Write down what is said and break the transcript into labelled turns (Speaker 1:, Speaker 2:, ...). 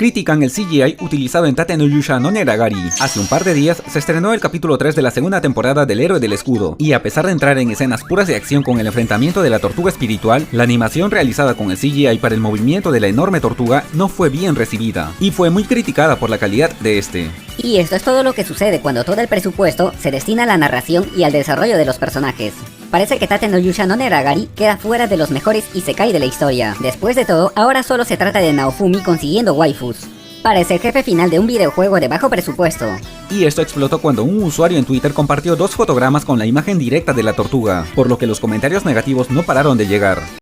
Speaker 1: critican el CGI utilizado en Tate no Yusha no Neragari. Hace un par de días se estrenó el capítulo 3 de la segunda temporada del Héroe del Escudo, y a pesar de entrar en escenas puras de acción con el enfrentamiento de la tortuga espiritual, la animación realizada con el CGI para el movimiento de la enorme tortuga no fue bien recibida, y fue muy criticada por la calidad de este.
Speaker 2: Y esto es todo lo que sucede cuando todo el presupuesto se destina a la narración y al desarrollo de los personajes. Parece que Tate no Yusha no Neragari queda fuera de los mejores isekai de la historia. Después de todo, ahora solo se trata de Naofumi consiguiendo waifus. Parece el jefe final de un videojuego de bajo presupuesto.
Speaker 1: Y esto explotó cuando un usuario en Twitter compartió dos fotogramas con la imagen directa de la tortuga, por lo que los comentarios negativos no pararon de llegar.